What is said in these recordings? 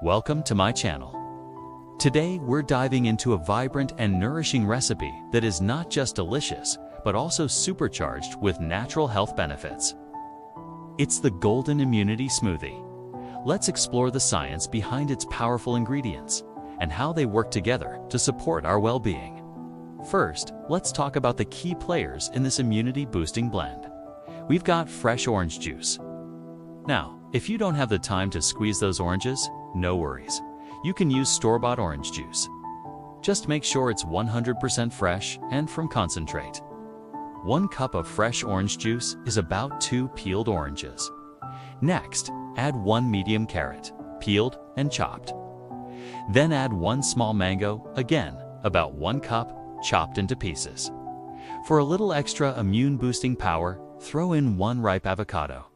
Welcome to my channel. Today we're diving into a vibrant and nourishing recipe that is not just delicious, but also supercharged with natural health benefits. It's the Golden Immunity Smoothie. Let's explore the science behind its powerful ingredients and how they work together to support our well-being. First, let's talk about the key players in this immunity-boosting blend. We've got fresh orange juice. Now, if you don't have the time to squeeze those oranges, no worries. You can use store-bought orange juice. Just make sure it's 100% fresh and from concentrate. 1 cup of fresh orange juice is about 2 peeled oranges. Next, add 1 medium carrot, peeled and chopped. Then add 1 small mango, again, about 1 cup, chopped into pieces. For a little extra immune-boosting power, throw in 1 ripe avocado.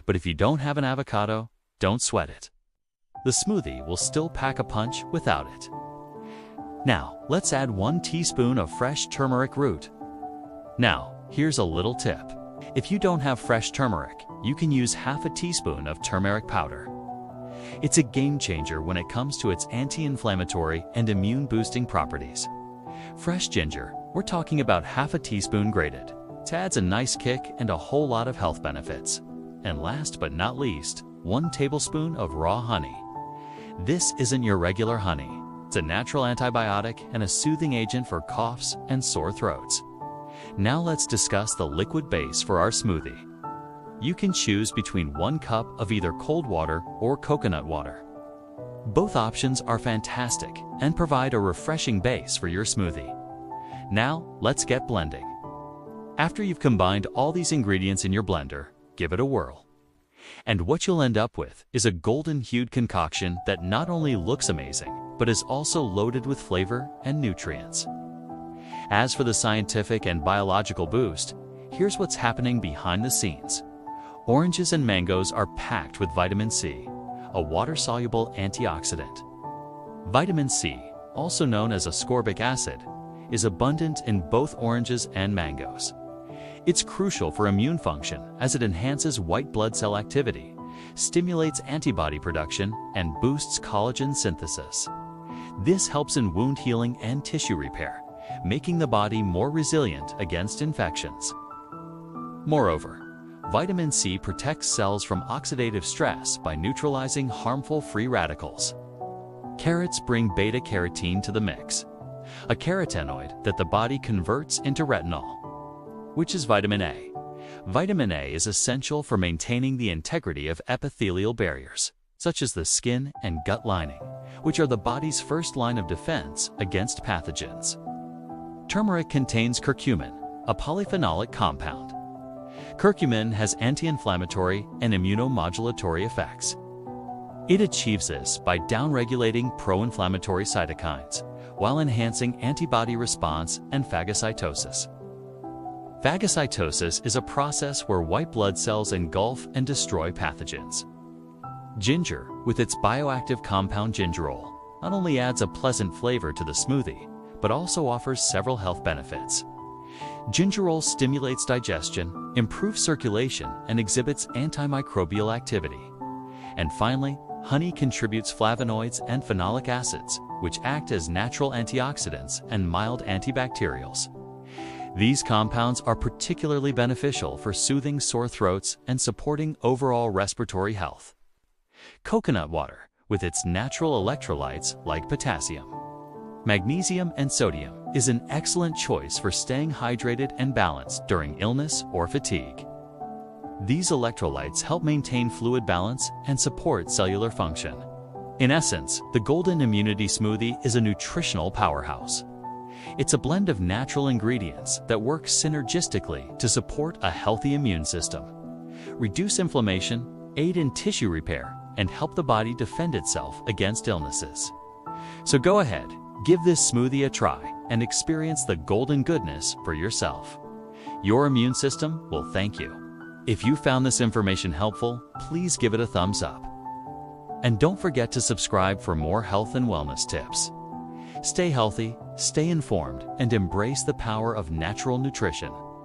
But if you don't have an avocado, don't sweat it. The smoothie will still pack a punch without it. Now, let's add 1 teaspoon of fresh turmeric root. Now, here's a little tip. If you don't have fresh turmeric, you can use half a teaspoon of turmeric powder. It's a game changer when it comes to its anti-inflammatory and immune-boosting properties. Fresh ginger, we're talking about half a teaspoon grated. It adds a nice kick and a whole lot of health benefits. And last but not least, 1 tablespoon of raw honey. This isn't your regular honey. It's a natural antibiotic and a soothing agent for coughs and sore throats. Now let's discuss the liquid base for our smoothie. You can choose between 1 cup of either cold water or coconut water. Both options are fantastic and provide a refreshing base for your smoothie. Now, let's get blending. After you've combined all these ingredients in your blender, give it a whirl. And what you'll end up with is a golden-hued concoction that not only looks amazing, but is also loaded with flavor and nutrients. As for the scientific and biological boost, here's what's happening behind the scenes. Oranges and mangoes are packed with vitamin C, a water-soluble antioxidant. Vitamin C, also known as ascorbic acid, is abundant in both oranges and mangoes. It's crucial for immune function as it enhances white blood cell activity, stimulates antibody production, and boosts collagen synthesis. This helps in wound healing and tissue repair, making the body more resilient against infections. Moreover, vitamin C protects cells from oxidative stress by neutralizing harmful free radicals. Carrots bring beta-carotene to the mix, a carotenoid that the body converts into retinol, which is vitamin A. Vitamin A is essential for maintaining the integrity of epithelial barriers, such as the skin and gut lining, which are the body's first line of defense against pathogens. Turmeric contains curcumin, a polyphenolic compound. Curcumin has anti-inflammatory and immunomodulatory effects. It achieves this by downregulating pro-inflammatory cytokines, while enhancing antibody response and phagocytosis. Phagocytosis is a process where white blood cells engulf and destroy pathogens. Ginger, with its bioactive compound gingerol, not only adds a pleasant flavor to the smoothie, but also offers several health benefits. Gingerol stimulates digestion, improves circulation, and exhibits antimicrobial activity. And finally, honey contributes flavonoids and phenolic acids, which act as natural antioxidants and mild antibacterials. These compounds are particularly beneficial for soothing sore throats and supporting overall respiratory health. Coconut water, with its natural electrolytes like potassium, magnesium, and sodium, is an excellent choice for staying hydrated and balanced during illness or fatigue. These electrolytes help maintain fluid balance and support cellular function. In essence, the Golden Immunity Smoothie is a nutritional powerhouse. It's a blend of natural ingredients that work synergistically to support a healthy immune system, reduce inflammation, aid in tissue repair, and help the body defend itself against illnesses. So go ahead, give this smoothie a try and experience the golden goodness for yourself. Your immune system will thank you. If you found this information helpful, please give it a thumbs up. And don't forget to subscribe for more health and wellness tips. Stay healthy, stay informed, and embrace the power of natural nutrition.